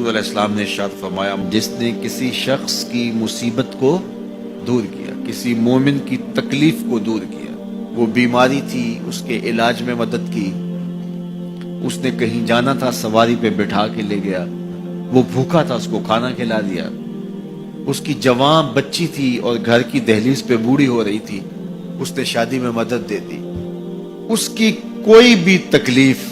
حضور علیہ السلام نے ارشاد فرمایا، جس نے کسی شخص کی مصیبت کو دور کیا، کسی مومن کی تکلیف کو دور کیا، وہ بیماری تھی اس کے علاج میں مدد کی، اس نے کہیں جانا تھا سواری پہ بٹھا کے لے گیا، وہ بھوکا تھا اس کو کھانا کھلا دیا، اس کی جوان بچی تھی اور گھر کی دہلیز پہ بوڑھی ہو رہی تھی، اس نے شادی میں مدد دے دی، اس کی کوئی بھی تکلیف،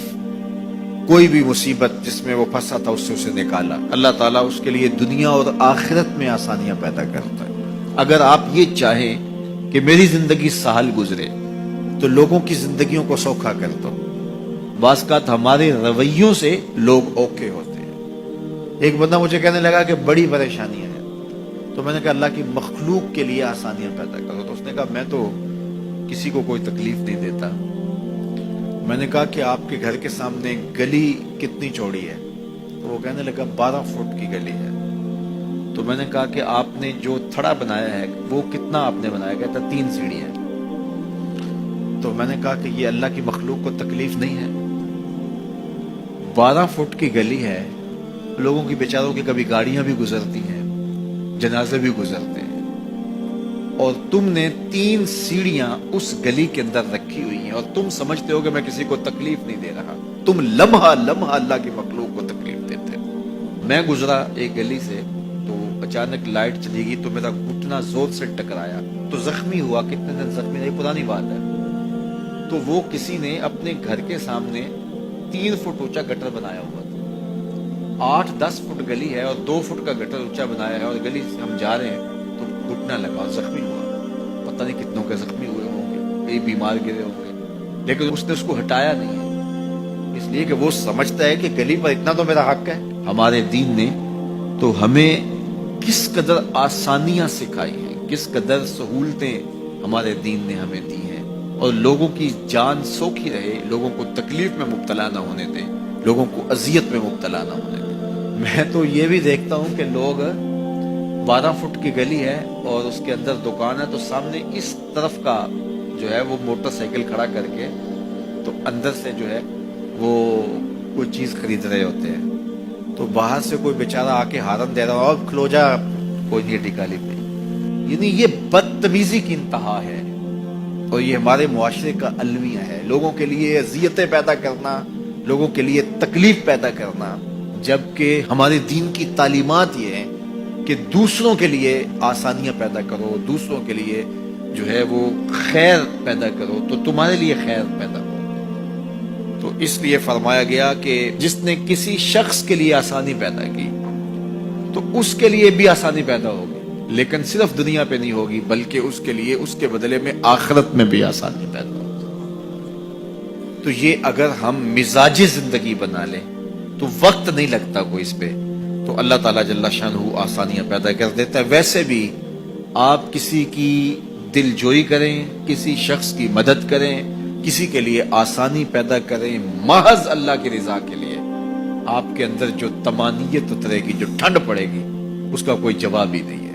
کوئی بھی مصیبت جس میں وہ پھنسا تھا اس سے اسے نکالا۔ اللہ تعالیٰ اس کے لیے دنیا اور آخرت میں آسانیاں پیدا کرتا ہے۔ اگر آپ یہ چاہیں کہ میری زندگی سہل گزرے تو لوگوں کی زندگیوں کو سوکھا کر دو۔ بعض اوقات ہمارے رویوں سے لوگ اوکے ہوتے ہیں۔ ایک بندہ مجھے کہنے لگا کہ بڑی پریشانیاں ہیں، تو میں نے کہا اللہ کی مخلوق کے لیے آسانیاں پیدا کرو، تو اس نے کہا میں تو کسی کو کوئی تکلیف نہیں دیتا۔ میں نے کہا کہ آپ کے گھر کے سامنے گلی کتنی چوڑی ہے؟ تو وہ کہنے لگا 12 فٹ کی گلی ہے۔ تو میں نے کہا کہ آپ نے جو تھڑا بنایا ہے وہ کتنا آپ نے بنایا؟ کہتا 3 سیڑھیاں۔ تو میں نے کہا کہ یہ اللہ کی مخلوق کو تکلیف نہیں ہے؟ 12 فٹ کی گلی ہے، لوگوں کی بیچاروں کی کبھی گاڑیاں بھی گزرتی ہیں، جنازے بھی گزرتے ہیں، اور تم نے 3 سیڑھیاں اس گلی کے اندر رکھی ہوئی ہیں اور تم سمجھتے ہو کہ میں کسی کو تکلیف نہیں دے رہا۔ تم لمحہ لمحہ اللہ کی مخلوق کو تکلیف دیتے ہو۔ میں گزرا ایک گلی سے تو اچانک لائٹ چلی گئی تو میرا گھٹنا زور سے ٹکرایا تو زخمی ہوا۔ کتنے دن زخمی نہیں، پرانی بات ہے۔ تو وہ کسی نے اپنے گھر کے سامنے 3 فٹ اونچا گٹر بنایا ہوا تھا۔ 8-10 فٹ گلی ہے اور 2 فٹ کا گٹر اونچا بنایا ہے، اور گلی سے ہم جا رہے ہیں تو گھٹنا لگا اور زخمی ہوا۔ پتہ نہیں کتنوں کے زخمی ہوئے ہوں گے، کئی بیمار گرے ہوں گے، لیکن اس نے اس کو ہٹایا نہیں ہے، اس لیے کہ وہ سمجھتا ہے کہ گلی پر اتنا تو میرا حق ہے۔ ہمارے دین نے تو ہمیں کس قدر آسانیاں سکھائی ہیں، کس قدر سہولتیں ہمارے دین نے ہمیں دی ہیں، اور لوگوں کی جان سوکھی رہے، لوگوں کو تکلیف میں مبتلا نہ ہونے دیں، لوگوں کو اذیت میں مبتلا نہ ہونے دیں۔ میں تو یہ بھی دیکھتا ہوں کہ لوگ 12 فٹ کی گلی ہے اور اس کے اندر دکان ہے، تو سامنے اس طرف کا جو ہے وہ موٹر سائیکل کھڑا کر کے تو اندر سے جو ہے وہ کوئی چیز خرید رہے ہوتے ہیں، تو باہر سے کوئی بیچارہ آ کے ہارن دے رہا ہو، اب کھلو جا، کوئی نہیں ٹکا لی پہ۔ یعنی یہ بدتمیزی کی انتہا ہے، اور یہ ہمارے معاشرے کا المیہ ہے، لوگوں کے لیے اذیتیں پیدا کرنا، لوگوں کے لیے تکلیف پیدا کرنا، جبکہ ہمارے دین کی تعلیمات یہ ہیں کہ دوسروں کے لیے آسانیاں پیدا کرو، دوسروں کے لیے جو ہے وہ خیر پیدا کرو تو تمہارے لیے خیر پیدا ہو۔ تو اس لیے فرمایا گیا کہ جس نے کسی شخص کے لیے آسانی پیدا کی تو اس کے لیے بھی آسانی پیدا ہوگی، لیکن صرف دنیا پہ نہیں ہوگی بلکہ اس کے لیے اس کے بدلے میں آخرت میں بھی آسانی پیدا ہوگی۔ تو یہ اگر ہم مزاج زندگی بنا لیں تو وقت نہیں لگتا کوئی اس پہ، تو اللہ تعالیٰ جل شانہ آسانیاں پیدا کر دیتا ہے۔ ویسے بھی آپ کسی کی دل جوئی کریں، کسی شخص کی مدد کریں، کسی کے لیے آسانی پیدا کریں محض اللہ کی رضا کے لیے، آپ کے اندر جو طمانینت اترے گی، جو ٹھنڈ پڑے گی، اس کا کوئی جواب ہی نہیں ہے۔